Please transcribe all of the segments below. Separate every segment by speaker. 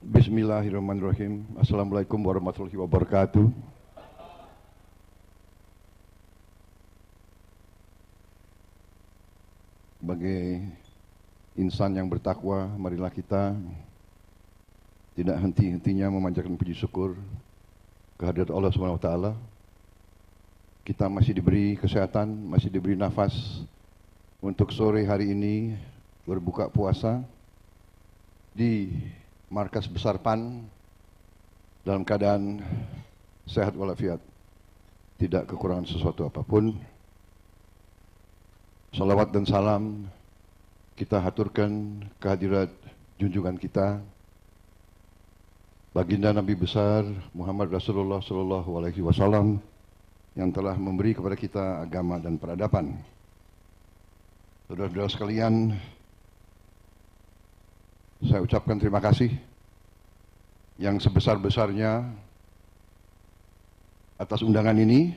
Speaker 1: Bismillahirrahmanirrahim. Assalamualaikum warahmatullahi wabarakatuh. Sebagai insan yang bertakwa, marilah kita tidak henti-hentinya memanjatkan puji syukur kehadirat Allah SWT. Kita masih diberi kesehatan, masih diberi nafas untuk sore hari ini berbuka puasa di markas besar PAN dalam keadaan sehat walafiat, tidak kekurangan sesuatu apapun. Salawat dan salam kita haturkan kehadirat junjungan kita, baginda Nabi besar Muhammad Rasulullah Sallallahu Alaihi Wasallam yang telah memberi kepada kita agama dan peradaban. Saudara-saudara sekalian, saya ucapkan terima kasih yang sebesar-besarnya atas undangan ini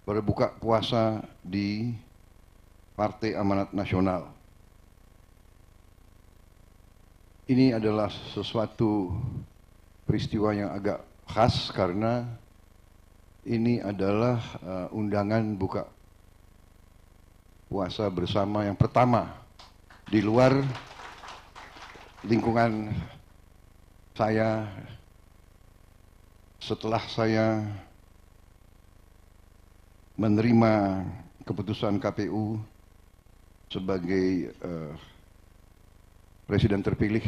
Speaker 1: berbuka puasa di Partai Amanat Nasional. Ini adalah sesuatu peristiwa yang agak khas karena ini adalah undangan buka puasa bersama yang pertama di luar lingkungan saya setelah saya menerima keputusan KPU sebagai presiden terpilih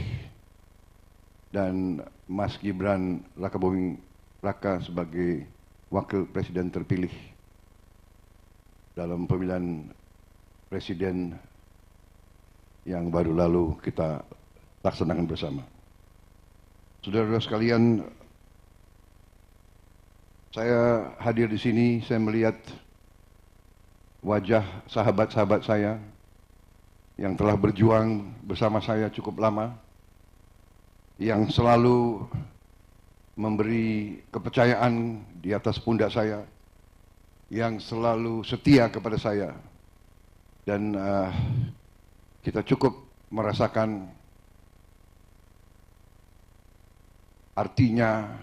Speaker 1: dan Mas Gibran Rakabuming Raka sebagai wakil presiden terpilih dalam pemilihan presiden yang baru lalu kita laksanakan bersama. Saudara-saudara sekalian, saya hadir di sini, saya melihat wajah sahabat-sahabat saya yang telah berjuang bersama saya cukup lama, yang selalu memberi kepercayaan di atas pundak saya, yang selalu setia kepada saya, dan kita cukup merasakan artinya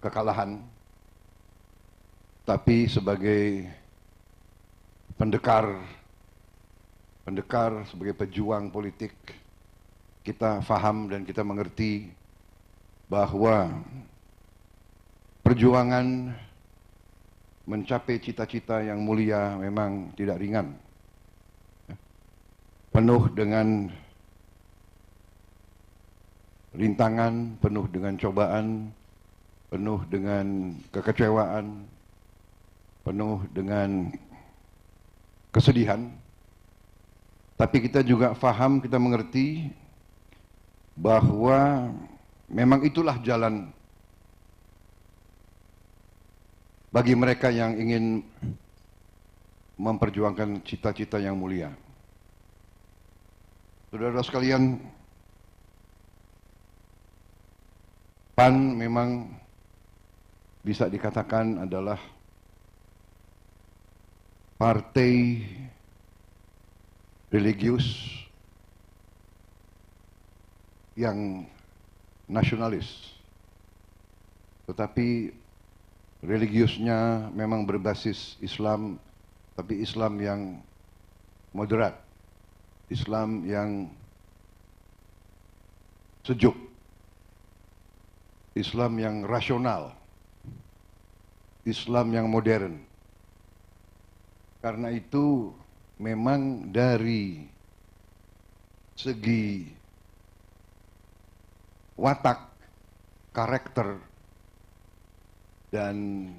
Speaker 1: kekalahan, tapi sebagai pendekar, sebagai pejuang politik, kita faham dan kita mengerti bahwa perjuangan mencapai cita-cita yang mulia memang tidak ringan. Penuh dengan rintangan, penuh dengan cobaan, penuh dengan kekecewaan, penuh dengan kesedihan. Tapi kita juga faham, kita mengerti bahwa memang itulah jalan bagi mereka yang ingin memperjuangkan cita-cita yang mulia. Saudara-saudara sekalian, PAN memang bisa dikatakan adalah partai religius yang nasionalis, tetapi religiusnya memang berbasis Islam, tapi Islam yang moderat, Islam yang sejuk, Islam yang rasional, Islam yang modern. Karena itu memang dari segi watak, karakter, dan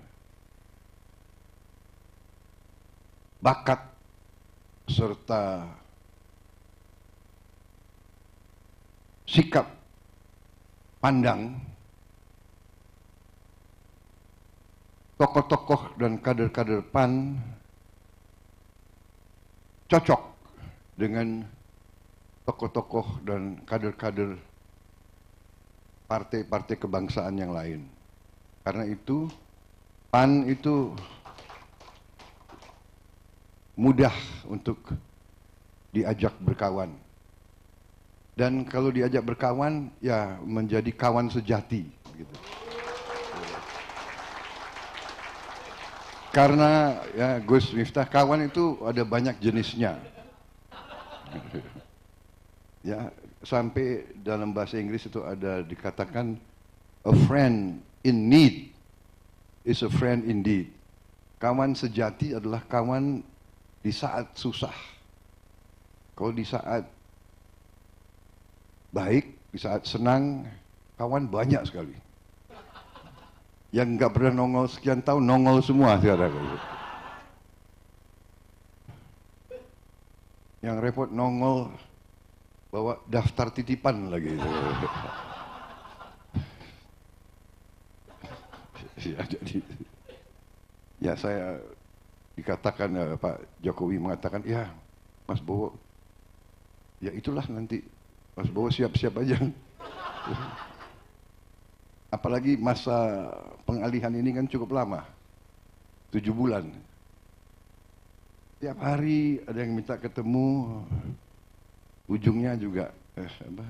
Speaker 1: bakat serta sikap pandang tokoh-tokoh dan kader-kader PAN cocok dengan tokoh-tokoh dan kader-kader partai-partai kebangsaan yang lain. Karena itu PAN itu mudah untuk diajak berkawan. Dan kalau diajak berkawan, ya menjadi kawan sejati. Gitu. Karena ya Gus Miftah, kawan itu ada banyak jenisnya. Ya, sampai dalam bahasa Inggris itu ada dikatakan a friend in need is a friend indeed. Kawan sejati adalah kawan di saat susah. Kalau di saat baik, di saat senang, kawan banyak sekali. Yang nggak pernah nongol sekian tahun, nongol semua sekarang. Yang repot nongol, bawa daftar titipan lagi. Ya, jadi, ya saya dikatakan, Pak Jokowi mengatakan, ya Mas Bowo, ya itulah nanti, Mas Bowo siap-siap aja. Apalagi masa pengalihan ini kan cukup lama, 7 bulan. Tiap hari ada yang minta ketemu, ujungnya juga apa.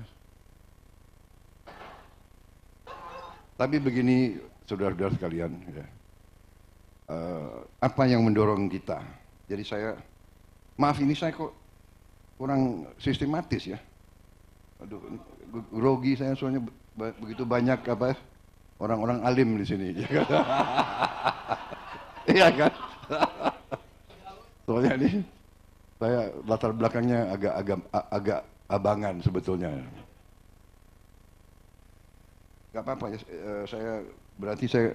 Speaker 1: Tapi begini, saudara-saudara sekalian, ya. Apa yang mendorong kita? Jadi saya, maaf ini saya kok kurang sistematis ya. Aduh, grogi saya soalnya begitu banyak apa orang-orang alim di sini. Iya kan? Soalnya ini saya latar belakangnya agak abangan sebetulnya. Gak apa-apa ya, saya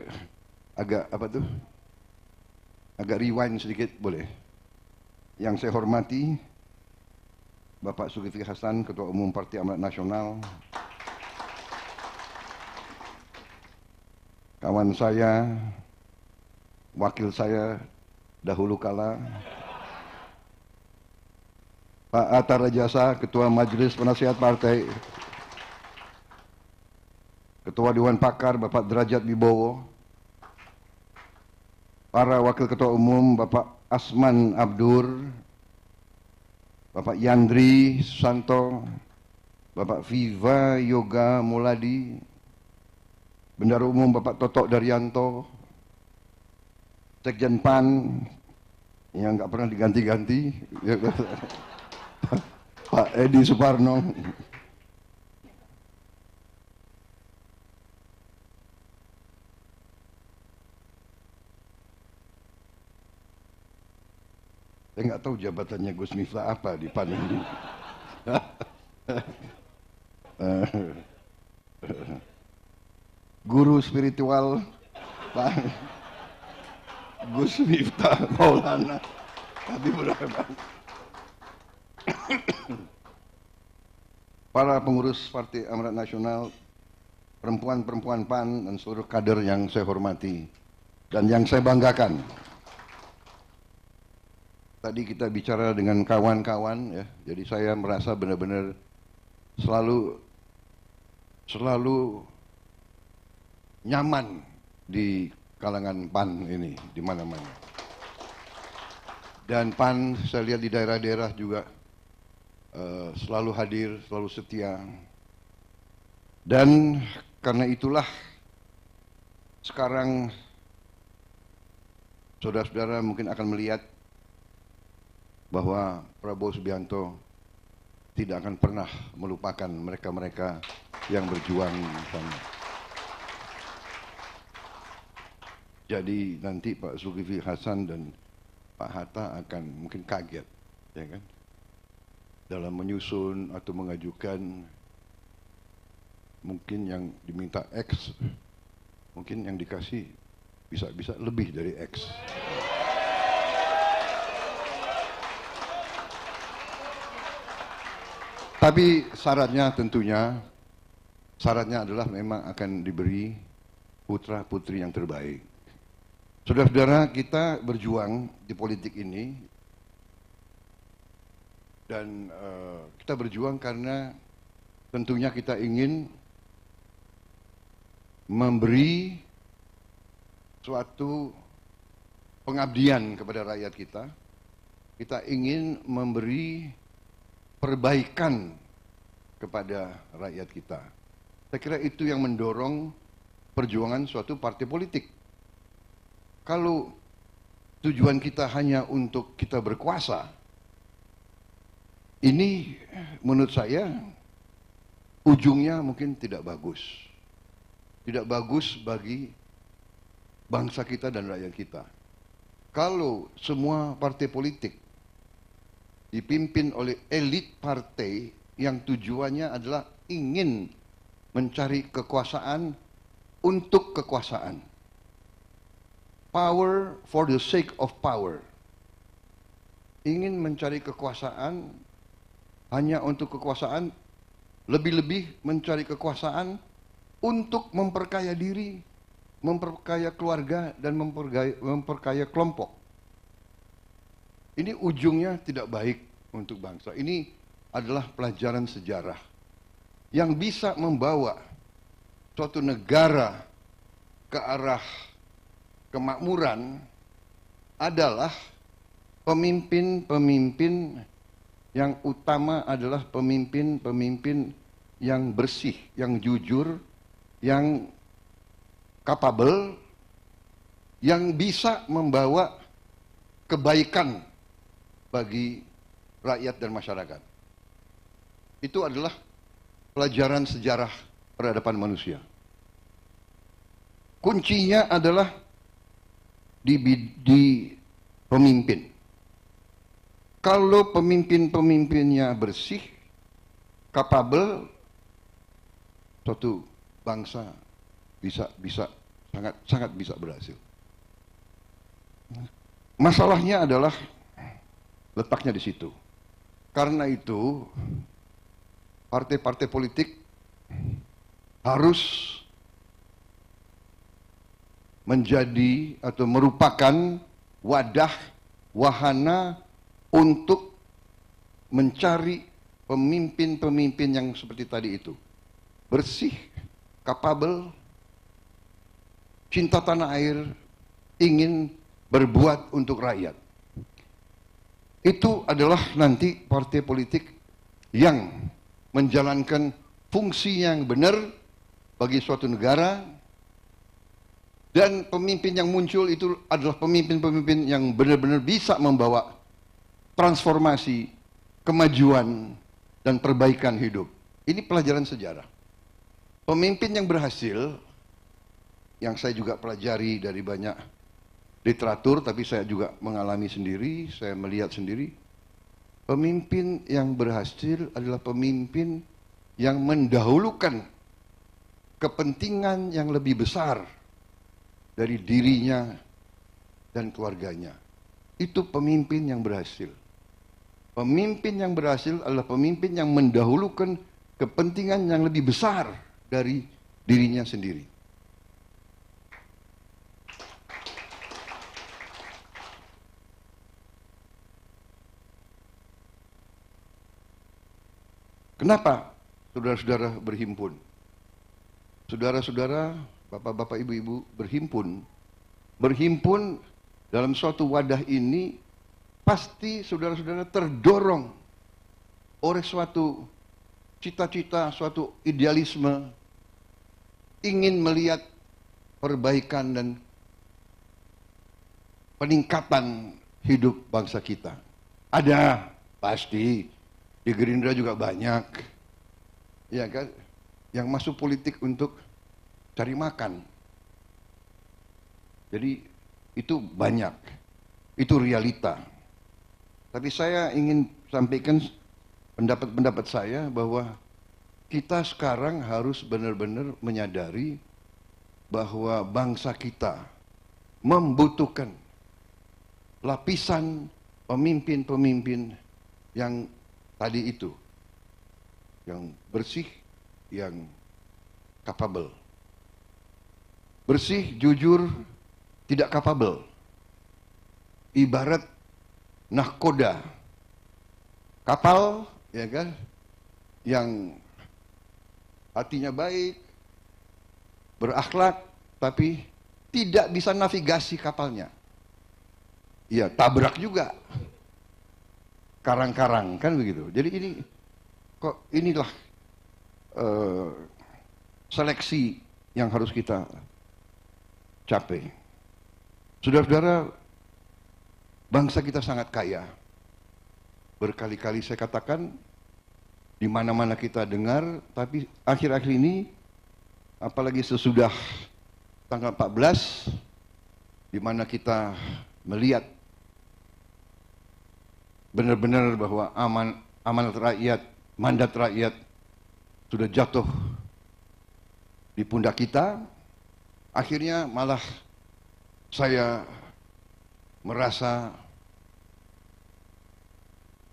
Speaker 1: agak apa tuh? Agak rewind sedikit boleh. Yang saya hormati Bapak Zulkifli Hasan, Ketua Umum Partai Amanat Nasional. Kawan saya, wakil saya dahulu kala, Pak Atta Rajasa, Ketua Majelis Penasihat Partai, Ketua Dewan Pakar Bapak Derajat Wibowo, para Wakil Ketua Umum Bapak Asman Abdur, Bapak Yandri Susanto, Bapak Viva Yoga Muladi, Bendahara Umum Bapak Totok Daryanto, Sekjen PAN yang nggak pernah diganti-ganti, Pak Edi Suparno, saya nggak tahu jabatannya Gus Miftah apa di PAN ini. Guru spiritual Pak Gus Miftah Maulana Habibur Rahman. Para pengurus Partai Amanat Nasional, perempuan-perempuan PAN dan seluruh kader yang saya hormati dan yang saya banggakan. Tadi kita bicara dengan kawan-kawan ya, jadi saya merasa benar-benar selalu nyaman di kalangan PAN ini di mana-mana. Dan PAN saya lihat di daerah-daerah juga selalu hadir, selalu setia. Dan karena itulah sekarang saudara-saudara mungkin akan melihat bahwa Prabowo Subianto tidak akan pernah melupakan mereka-mereka yang berjuang sama. Jadi nanti Pak Zulkifli Hasan dan Pak Hatta akan mungkin kaget, ya kan, dalam menyusun atau mengajukan mungkin yang diminta X, mungkin yang dikasih bisa lebih dari X. Tapi syaratnya adalah memang akan diberi putra-putri yang terbaik. Saudara-saudara, kita berjuang di politik ini dan kita berjuang karena tentunya kita ingin memberi suatu pengabdian kepada rakyat kita. Kita ingin memberi perbaikan kepada rakyat kita. Saya kira itu yang mendorong perjuangan suatu partai politik. Kalau tujuan kita hanya untuk kita berkuasa, ini menurut saya ujungnya mungkin tidak bagus. Tidak bagus bagi bangsa kita dan rakyat kita. Kalau semua partai politik dipimpin oleh elit partai yang tujuannya adalah ingin mencari kekuasaan untuk kekuasaan. Power for the sake of power. Ingin mencari kekuasaan hanya untuk kekuasaan, lebih-lebih mencari kekuasaan untuk memperkaya diri, memperkaya keluarga, dan memperkaya kelompok. Ini ujungnya tidak baik untuk bangsa. Ini adalah pelajaran sejarah yang bisa membawa suatu negara ke arah kemakmuran adalah pemimpin-pemimpin yang utama adalah pemimpin-pemimpin yang bersih, yang jujur, yang capable, yang bisa membawa kebaikan bagi rakyat dan masyarakat. Itu adalah pelajaran sejarah peradaban manusia. Kuncinya adalah di pemimpin. Kalau pemimpin-pemimpinnya bersih, capable, suatu bangsa bisa sangat bisa berhasil. Masalahnya adalah letaknya di situ. Karena itu partai-partai politik harus menjadi atau merupakan wadah, wahana untuk mencari pemimpin-pemimpin yang seperti tadi itu. Bersih, capable, cinta tanah air, ingin berbuat untuk rakyat. Itu adalah nanti partai politik yang menjalankan fungsi yang benar bagi suatu negara. Dan pemimpin yang muncul itu adalah pemimpin-pemimpin yang benar-benar bisa membawa transformasi, kemajuan, dan perbaikan hidup. Ini pelajaran sejarah. Pemimpin yang berhasil, yang saya juga pelajari dari banyak literatur, tapi saya juga mengalami sendiri, saya melihat sendiri. Pemimpin yang berhasil adalah pemimpin yang mendahulukan kepentingan yang lebih besar dari dirinya dan keluarganya. Itu pemimpin yang berhasil. Pemimpin yang berhasil adalah pemimpin yang mendahulukan kepentingan yang lebih besar dari dirinya sendiri. Kenapa saudara-saudara berhimpun? Saudara-saudara, bapak-bapak, ibu-ibu berhimpun dalam suatu wadah ini, pasti saudara-saudara terdorong oleh suatu cita-cita, suatu idealisme, ingin melihat perbaikan dan peningkatan hidup bangsa kita. Ada, pasti, di Gerindra juga banyak, ya kan, yang masuk politik untuk cari makan. Jadi itu banyak, itu realita. Tapi saya ingin sampaikan pendapat-pendapat saya bahwa kita sekarang harus benar-benar menyadari bahwa bangsa kita membutuhkan lapisan pemimpin-pemimpin yang tadi itu, yang bersih, yang capable. Bersih, jujur, tidak capable. Ibarat nahkoda, kapal, ya kan, yang hatinya baik, berakhlak, tapi tidak bisa navigasi kapalnya. Ya, tabrak juga. Karang-karang, kan begitu. Jadi ini, kok inilah eh, seleksi yang harus kita capai. Saudara-saudara, bangsa kita sangat kaya. Berkali-kali saya katakan, di mana-mana kita dengar, tapi akhir-akhir ini, apalagi sesudah tanggal 14, di mana kita melihat benar-benar bahwa amanat rakyat, mandat rakyat sudah jatuh di pundak kita, akhirnya malah saya merasa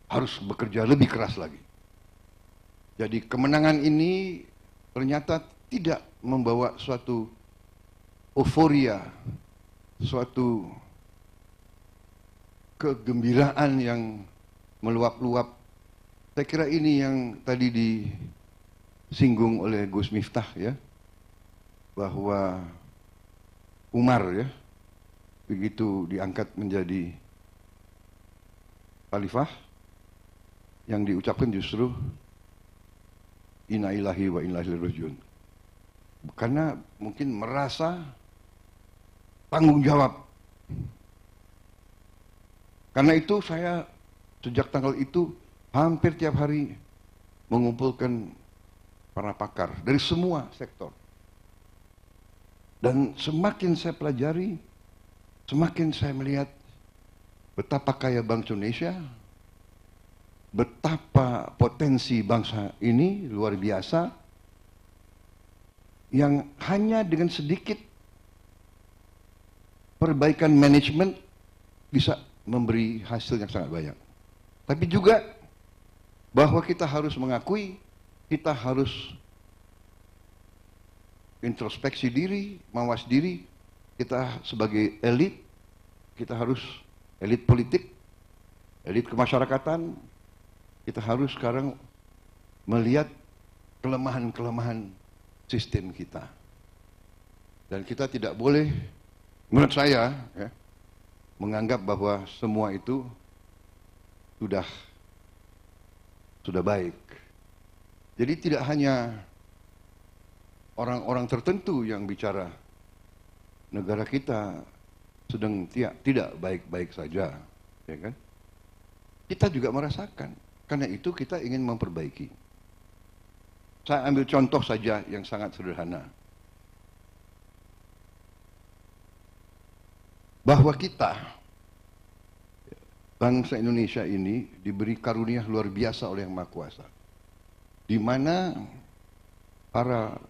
Speaker 1: harus bekerja lebih keras lagi. Jadi kemenangan ini ternyata tidak membawa suatu euforia, suatu kegembiraan yang meluap-luap. Saya kira ini yang tadi disinggung oleh Gus Miftah ya, bahwa Umar ya, begitu diangkat menjadi khalifah, yang diucapkan justru Inna ilahi wa inna ilaihi rajiun. Karena mungkin merasa tanggung jawab. Karena itu saya sejak tanggal itu hampir tiap hari mengumpulkan para pakar dari semua sektor. Dan semakin saya pelajari, semakin saya melihat betapa kaya bangsa Indonesia, betapa potensi bangsa ini luar biasa, yang hanya dengan sedikit perbaikan manajemen bisa memberi hasil yang sangat banyak. Tapi juga bahwa kita harus mengakui, kita harus introspeksi diri, mawas diri, kita sebagai elit, kita harus elit politik, elit kemasyarakatan, kita harus sekarang melihat kelemahan-kelemahan sistem kita. Dan kita tidak boleh, menurut saya, ya, menganggap bahwa semua itu sudah baik. Jadi tidak hanya orang-orang tertentu yang bicara negara kita sedang tidak baik-baik saja, ya kan? Kita juga merasakan. Karena itu kita ingin memperbaiki. Saya ambil contoh saja yang sangat sederhana. Bahwa kita, bangsa Indonesia ini diberi karunia luar biasa oleh Yang Maha Kuasa. Di mana para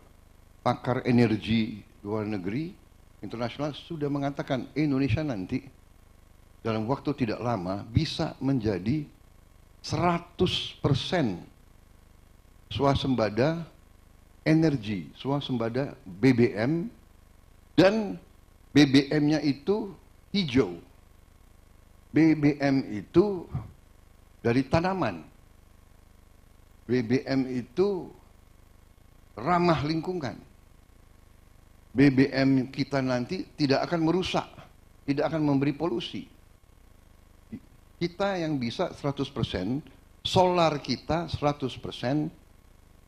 Speaker 1: pakar energi luar negeri, internasional sudah mengatakan Indonesia nanti dalam waktu tidak lama bisa menjadi 100% swasembada energi, swasembada BBM, dan BBM-nya itu hijau. BBM itu dari tanaman. BBM itu ramah lingkungan. BBM kita nanti tidak akan merusak, tidak akan memberi polusi. Kita yang bisa 100%, solar kita 100%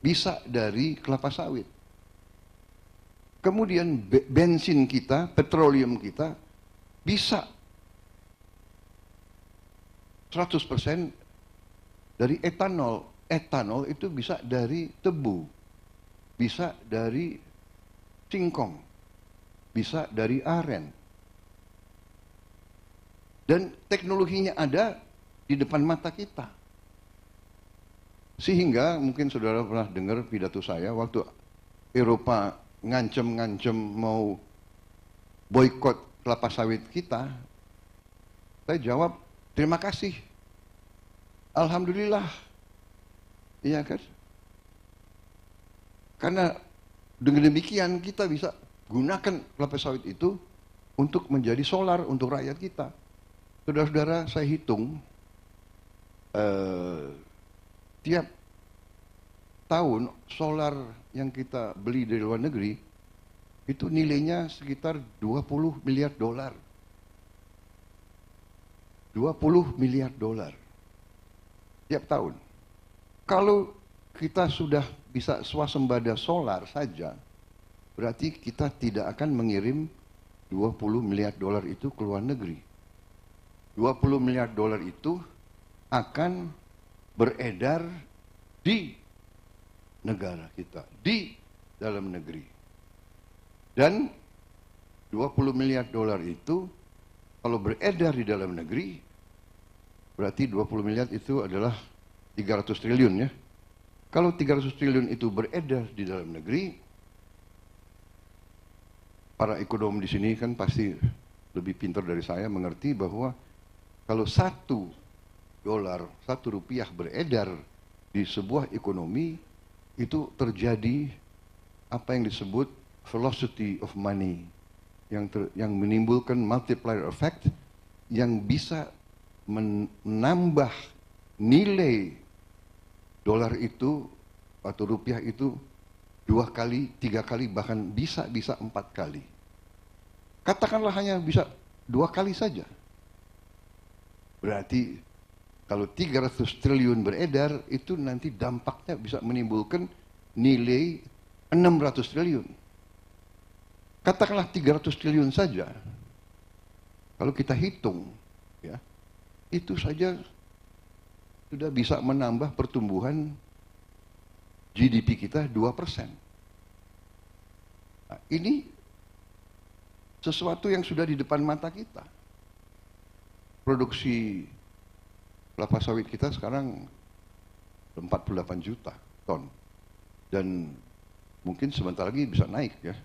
Speaker 1: bisa dari kelapa sawit. Kemudian bensin kita, petroleum kita bisa 100% dari etanol. Etanol itu bisa dari tebu, bisa dari singkong, bisa dari aren. Dan teknologinya ada di depan mata kita. Sehingga mungkin saudara pernah dengar pidato saya waktu Eropa ngancem-ngancem mau boikot kelapa sawit kita. Saya jawab, terima kasih. Alhamdulillah. Iya kan? Karena dengan demikian kita bisa gunakan kelapa sawit itu untuk menjadi solar untuk rakyat kita. Saudara-saudara, saya hitung tiap tahun solar yang kita beli dari luar negeri itu nilainya sekitar 20 miliar dolar. 20 miliar dolar tiap tahun. Kalau kita sudah bisa swasembada solar saja, berarti kita tidak akan mengirim 20 miliar dolar itu ke luar negeri. 20 miliar dolar itu akan beredar di negara kita, di dalam negeri. Dan 20 miliar dolar itu kalau beredar di dalam negeri, berarti 20 miliar itu adalah 300 triliun ya. Kalau 300 triliun itu beredar di dalam negeri, para ekonom di sini kan pasti lebih pintar dari saya mengerti bahwa kalau $1, Rp1 beredar di sebuah ekonomi, itu terjadi apa yang disebut velocity of money, yang menimbulkan multiplier effect yang bisa menambah nilai dolar itu atau rupiah itu 2 kali, 3 kali, bahkan bisa 4 kali. Katakanlah hanya bisa 2 kali saja. Berarti kalau 300 triliun beredar, itu nanti dampaknya bisa menimbulkan nilai 600 triliun. Katakanlah 300 triliun saja. Kalau kita hitung, ya, itu saja sudah bisa menambah pertumbuhan GDP kita 2%. Nah, ini sesuatu yang sudah di depan mata kita. Produksi kelapa sawit kita sekarang 48 juta ton. Dan mungkin sebentar lagi bisa naik ya.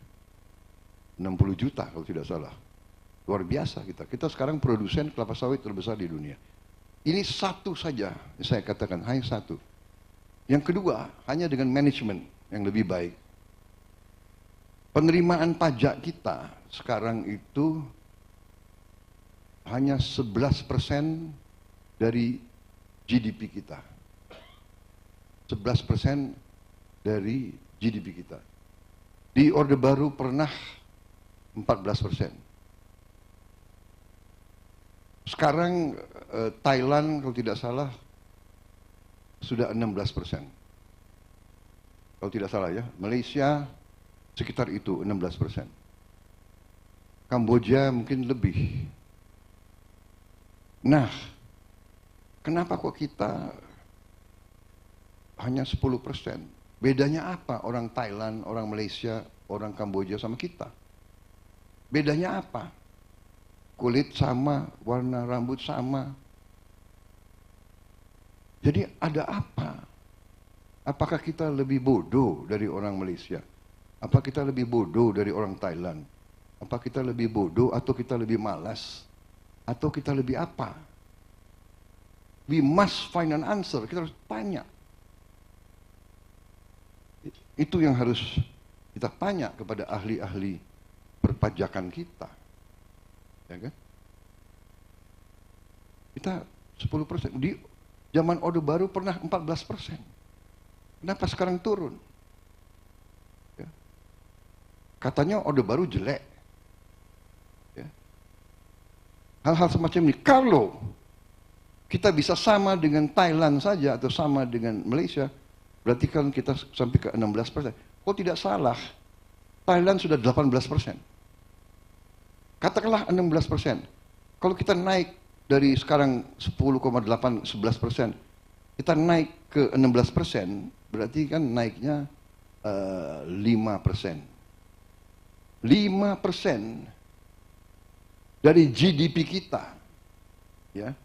Speaker 1: 60 juta kalau tidak salah. Luar biasa kita. Kita sekarang produsen kelapa sawit terbesar di dunia. Ini satu saja, saya katakan, hanya satu. Yang kedua, hanya dengan manajemen yang lebih baik. Penerimaan pajak kita sekarang itu hanya 11% dari GDP kita. 11% dari GDP kita. Di Orde Baru pernah 14%. Sekarang Thailand kalau tidak salah sudah 16%. Kalau tidak salah ya, Malaysia sekitar itu 16%. Kamboja mungkin lebih. Nah, kenapa kok kita hanya 10%? Bedanya apa orang Thailand, orang Malaysia, orang Kamboja sama kita? Bedanya apa? Kulit sama, warna rambut sama. Jadi ada apa? Apakah kita lebih bodoh dari orang Malaysia? Apa kita lebih bodoh dari orang Thailand? Apa kita lebih bodoh atau kita lebih malas? Atau kita lebih apa? We must find an answer. Kita harus tanya. Itu yang harus kita tanya kepada ahli-ahli perpajakan kita. Ya kan? Kita 10%. Di zaman Orde Baru pernah 14%. Kenapa sekarang turun? Ya. Katanya Orde Baru jelek. Ya. Hal-hal semacam ini. Kalau kita bisa sama dengan Thailand saja atau sama dengan Malaysia, berarti kan kita sampai ke 16%. Kok tidak salah? Thailand sudah 18%. Katakanlah 16%. Kalau kita naik dari sekarang 10,8, 11%, kita naik ke 16%, berarti kan naiknya 5%. 5% dari GDP kita, ya,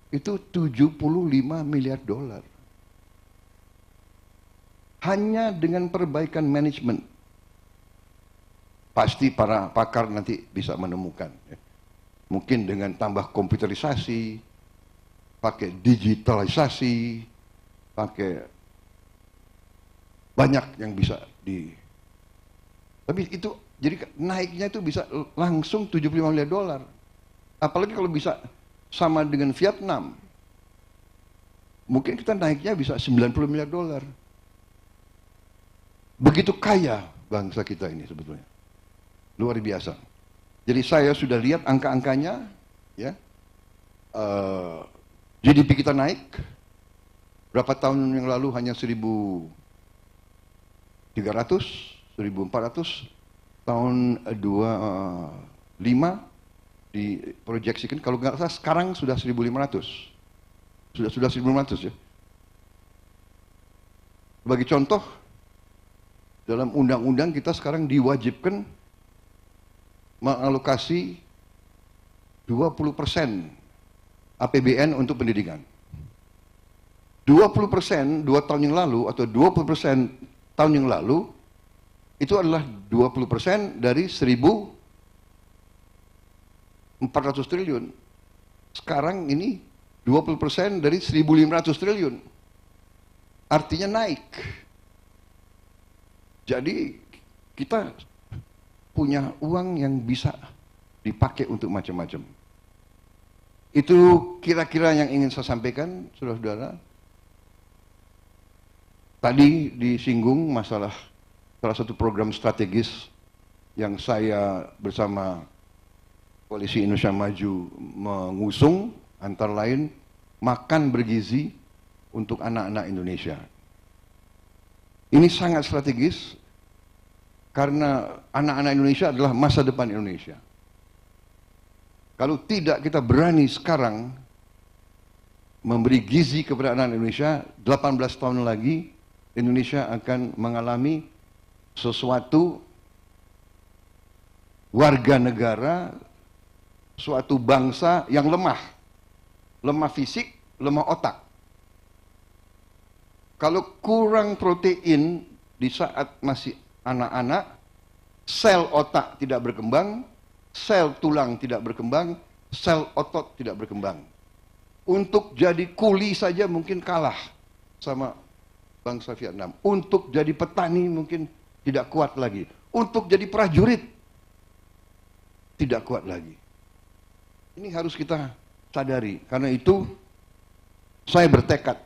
Speaker 1: itu 75 miliar dolar. Hanya dengan perbaikan manajemen. Pasti para pakar nanti bisa menemukan. Ya. Mungkin dengan tambah komputerisasi, pakai digitalisasi, pakai banyak yang bisa di. Tapi itu jadi naiknya itu bisa langsung 75 miliar dolar. Apalagi kalau bisa sama dengan Vietnam. Mungkin kita naiknya bisa 90 miliar dolar. Begitu kaya bangsa kita ini sebetulnya. Luar biasa. Jadi saya sudah lihat angka-angkanya, ya. GDP kita naik, Berapa tahun yang lalu hanya 1.300, 1.400. Tahun 25 diproyeksikan, kalau nggak salah sekarang sudah 1.500. Sudah 1.500 ya. Bagi contoh, dalam undang-undang kita sekarang diwajibkan mengalokasi 20% APBN untuk pendidikan. 20% 2 tahun yang lalu atau 20% tahun yang lalu itu adalah 20% dari 1.400 triliun. Sekarang ini 20% dari 1.500 triliun. Artinya naik. Jadi kita punya uang yang bisa dipakai untuk macam-macam. Itu kira-kira yang ingin saya sampaikan, saudara-saudara. Tadi disinggung masalah salah satu program strategis yang saya bersama Koalisi Indonesia Maju mengusung, antara lain makan bergizi untuk anak-anak Indonesia. Ini sangat strategis karena anak-anak Indonesia adalah masa depan Indonesia. Kalau tidak kita berani sekarang memberi gizi kepada anak Indonesia, 18 tahun lagi Indonesia akan mengalami sesuatu warga negara, suatu bangsa yang lemah. Lemah fisik, lemah otak. Kalau kurang protein di saat masih anak-anak, sel otak tidak berkembang, sel tulang tidak berkembang, sel otot tidak berkembang. Untuk jadi kuli saja mungkin kalah sama bangsa Vietnam. Untuk jadi petani mungkin tidak kuat lagi. Untuk jadi prajurit tidak kuat lagi. Ini harus kita sadari. Karena itu saya bertekad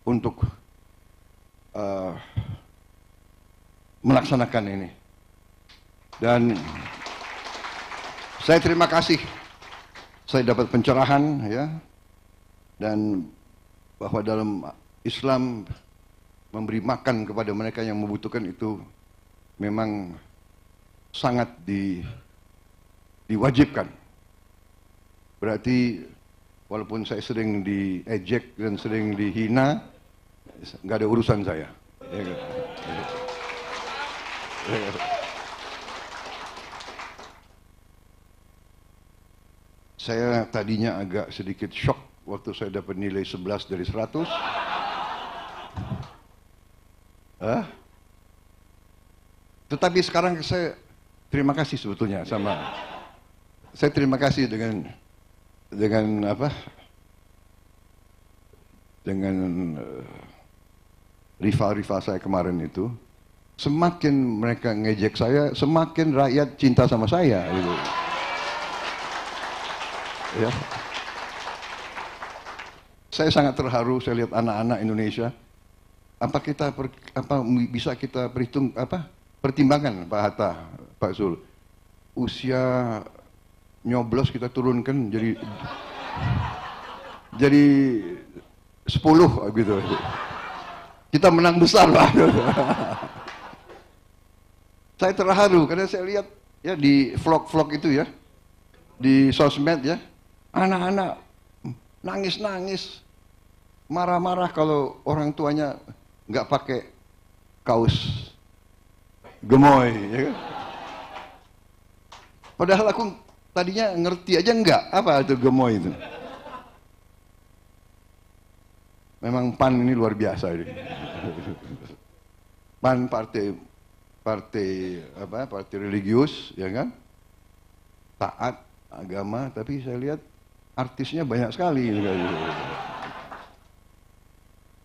Speaker 1: untuk melaksanakan ini. Dan saya terima kasih saya dapat pencerahan ya, dan bahwa dalam Islam memberi makan kepada mereka yang membutuhkan itu memang sangat diwajibkan. Berarti walaupun saya sering diejek dan sering dihina, nggak ada urusan saya. Saya tadinya agak sedikit shock waktu saya dapat nilai 11 dari 100. Tetapi sekarang saya terima kasih sebetulnya sama, saya terima kasih dengan apa? Dengan rival-rival saya kemarin itu. Semakin mereka ngejek saya, semakin rakyat cinta sama saya gitu. Ya. Saya sangat terharu saya lihat anak-anak Indonesia. Apa bisa kita pertimbangkan Pak Hatta, Pak Zul, usia nyoblos kita turunkan jadi 10 gitu. Kita menang besar Pak. Saya terharu karena saya lihat ya di vlog-vlog itu ya, di sosmed ya, anak-anak nangis-nangis, marah-marah kalau orang tuanya nggak pakai kaos gemoy, ya kan? Padahal aku tadinya ngerti aja nggak apa itu gemoy itu. Memang PAN ini luar biasa ini. PAN partai religius, ya kan? Taat agama, tapi saya lihat artisnya banyak sekali.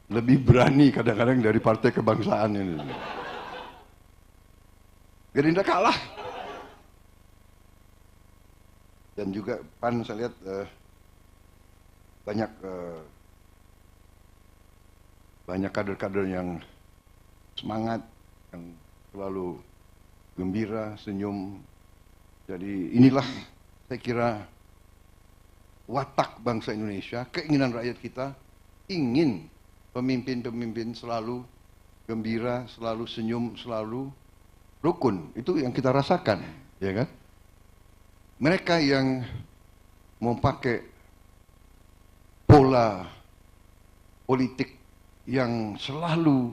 Speaker 1: Lebih berani kadang-kadang dari partai kebangsaan ini. Gerindra kalah. Dan juga PAN saya lihat banyak kader-kader yang semangat, yang selalu gembira, senyum. Jadi inilah saya kira watak bangsa Indonesia, keinginan rakyat kita ingin pemimpin-pemimpin selalu gembira, selalu senyum, selalu rukun. Itu yang kita rasakan, ya kan? Mereka yang mau pakai pola politik yang selalu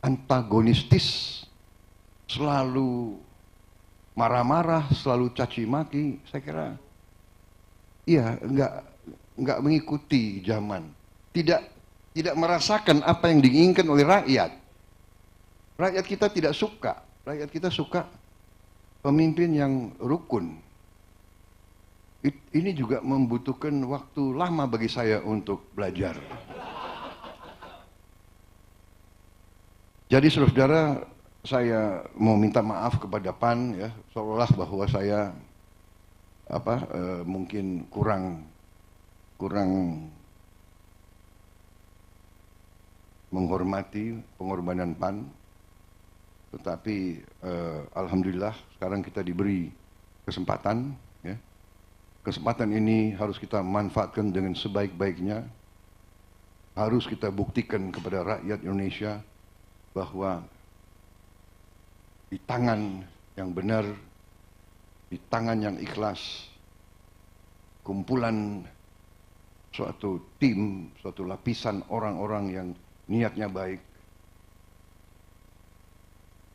Speaker 1: antagonistis, selalu marah-marah, selalu caci maki, saya kira iya nggak mengikuti zaman, tidak merasakan apa yang diinginkan oleh rakyat. Rakyat kita tidak suka, rakyat kita suka pemimpin yang rukun. Ini juga membutuhkan waktu lama bagi saya untuk belajar. Jadi saudara-saudara, saya mau minta maaf kepada PAN ya, seolah bahwa saya mungkin kurang menghormati pengorbanan PAN, tetapi alhamdulillah sekarang kita diberi kesempatan ya. Kesempatan ini harus kita manfaatkan dengan sebaik-baiknya. Harus kita buktikan kepada rakyat Indonesia bahwa di tangan yang benar, di tangan yang ikhlas, kumpulan suatu tim, suatu lapisan orang-orang yang niatnya baik,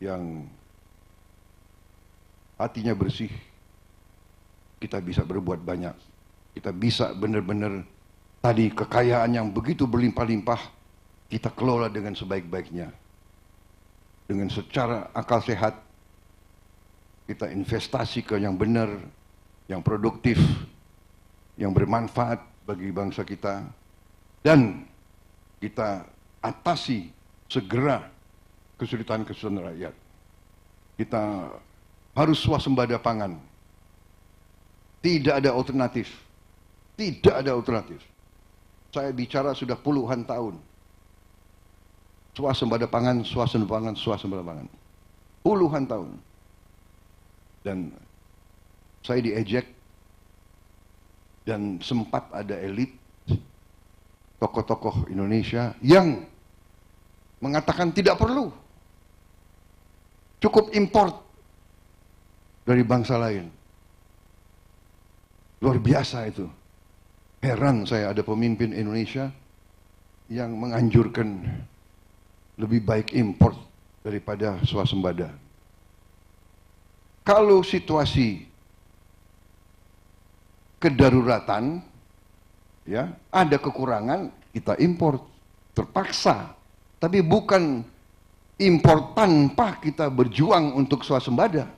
Speaker 1: yang hatinya bersih, kita bisa berbuat banyak. Kita bisa benar-benar tadi kekayaan yang begitu berlimpah-limpah kita kelola dengan sebaik-baiknya. Dengan secara akal sehat, kita investasi ke yang benar, yang produktif, yang bermanfaat bagi bangsa kita, dan kita atasi segera kesulitan-kesulitan rakyat. Kita harus swasembada pangan. Tidak ada alternatif. Tidak ada alternatif. Saya bicara sudah puluhan tahun. Swasembada pangan, swasembada pangan, swasembada pangan. Puluhan tahun. Dan saya diejek, dan sempat ada elit tokoh-tokoh Indonesia yang mengatakan tidak perlu, cukup import dari bangsa lain. Luar biasa itu. Heran saya ada pemimpin Indonesia yang menganjurkan lebih baik import daripada swasembada. Kalau situasi kedaruratan, ya, ada kekurangan, kita import terpaksa. Tapi bukan impor tanpa kita berjuang untuk swasembada.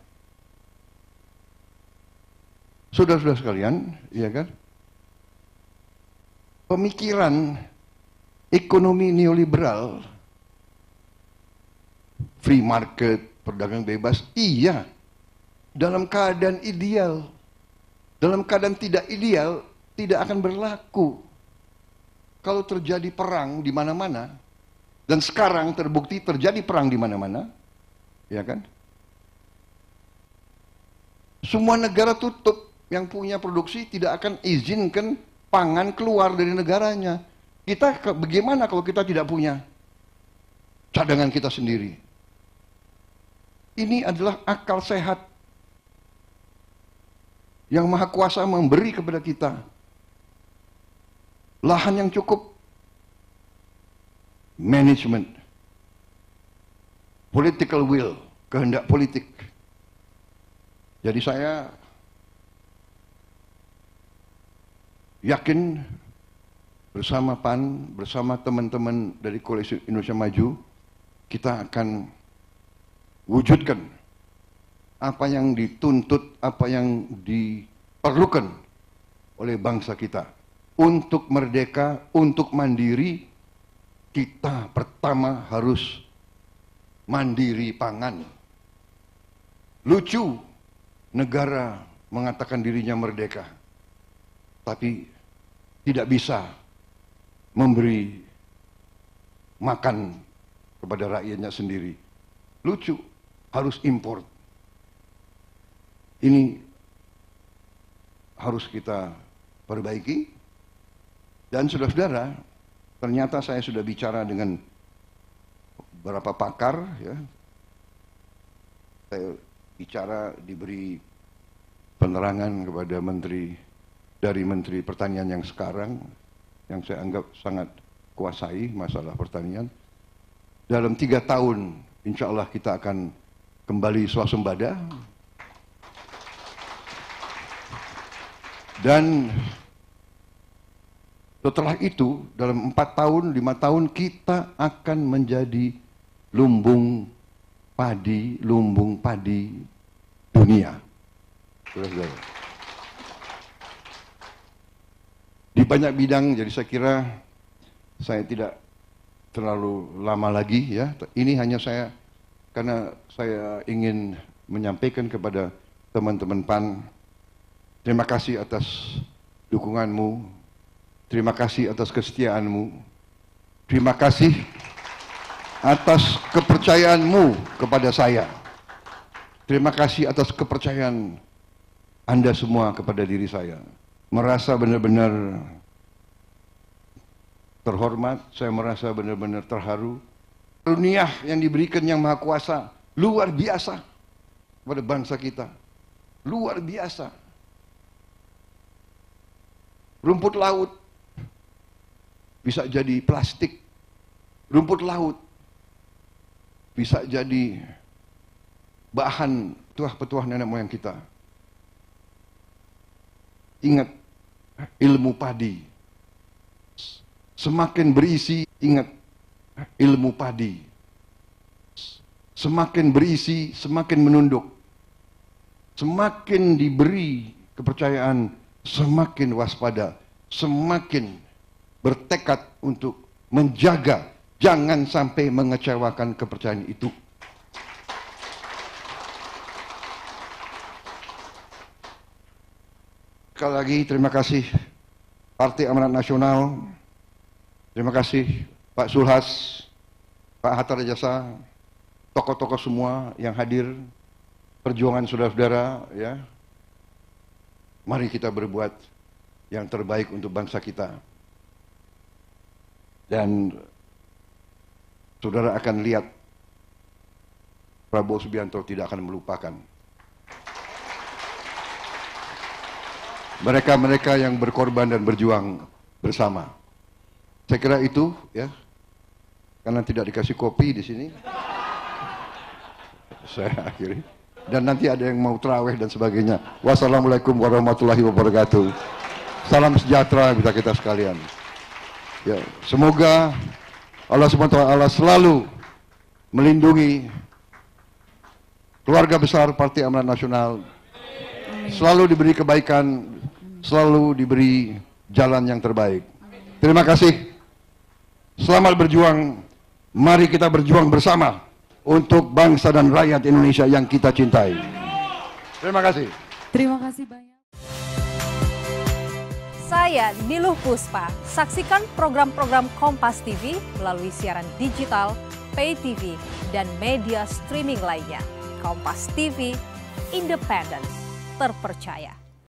Speaker 1: Saudara-saudara sekalian, ya kan? Pemikiran ekonomi neoliberal, free market, perdagangan bebas, iya, dalam keadaan ideal. Dalam keadaan tidak ideal, tidak akan berlaku. Kalau terjadi perang di mana-mana, dan sekarang terbukti terjadi perang di mana-mana, ya kan? Semua negara tutup, yang punya produksi tidak akan izinkan pangan keluar dari negaranya. Kita bagaimana kalau kita tidak punya cadangan kita sendiri? Ini adalah akal sehat yang Maha Kuasa memberi kepada kita. Lahan yang cukup, management, political will, kehendak politik. Jadi saya yakin bersama PAN, bersama teman-teman dari Koalisi Indonesia Maju, kita akan wujudkan apa yang dituntut, apa yang diperlukan oleh bangsa kita. Untuk merdeka, untuk mandiri, kita pertama harus mandiri pangan. Lucu, negara mengatakan dirinya merdeka, tapi tidak bisa memberi makan kepada rakyatnya sendiri. Lucu, harus import. Ini harus kita perbaiki. Dan saudara-saudara, ternyata saya sudah bicara dengan beberapa pakar, ya. Saya bicara, diberi penerangan kepada dari Menteri Pertanian yang sekarang, yang saya anggap sangat kuasai masalah pertanian. Dalam 3 tahun, insya Allah kita akan kembali swasembada. Dan setelah itu, dalam 4 tahun, 5 tahun, kita akan menjadi lumbung padi dunia. Di banyak bidang, jadi saya kira saya tidak terlalu lama lagi, ya. Ini hanya karena saya ingin menyampaikan kepada teman-teman PAN, terima kasih atas dukunganmu, terima kasih atas kesetiaanmu, terima kasih atas kepercayaanmu kepada saya, terima kasih atas kepercayaan Anda semua kepada diri saya. Merasa benar-benar terhormat, saya merasa benar-benar terharu. Karunia yang diberikan Yang Maha Kuasa luar biasa pada bangsa kita. Luar biasa. Rumput laut bisa jadi plastik. Rumput laut bisa jadi bahan petuah-petuah nenek moyang kita. Ingat, ilmu padi semakin berisi, ingat, ilmu padi semakin berisi, semakin menunduk. Semakin diberi kepercayaan, semakin waspada, semakin bertekad untuk menjaga, jangan sampai mengecewakan kepercayaan itu. Sekali lagi terima kasih Partai Amanat Nasional, terima kasih Pak Sulhas, Pak Hatta Rajasa, tokoh-tokoh semua yang hadir, perjuangan saudara-saudara, ya. Mari kita berbuat yang terbaik untuk bangsa kita. Dan saudara akan lihat Prabowo Subianto tidak akan melupakan mereka-mereka yang berkorban dan berjuang bersama. Saya kira itu, ya. Karena tidak dikasih kopi di sini, saya akhiri. Dan nanti ada yang mau tarawih dan sebagainya. Wassalamualaikum warahmatullahi wabarakatuh. Salam sejahtera bagi kita sekalian. Ya, semoga Allah SWT selalu melindungi keluarga besar Partai Amanat Nasional, selalu diberi kebaikan, selalu diberi jalan yang terbaik. Terima kasih. Selamat berjuang. Mari kita berjuang bersama untuk bangsa dan rakyat Indonesia yang kita cintai. Terima kasih.
Speaker 2: Terima kasih banyak.
Speaker 3: Saya Niluh Puspa. Saksikan program-program Kompas TV melalui siaran digital, pay TV, dan media streaming lainnya. Kompas TV, independen, terpercaya.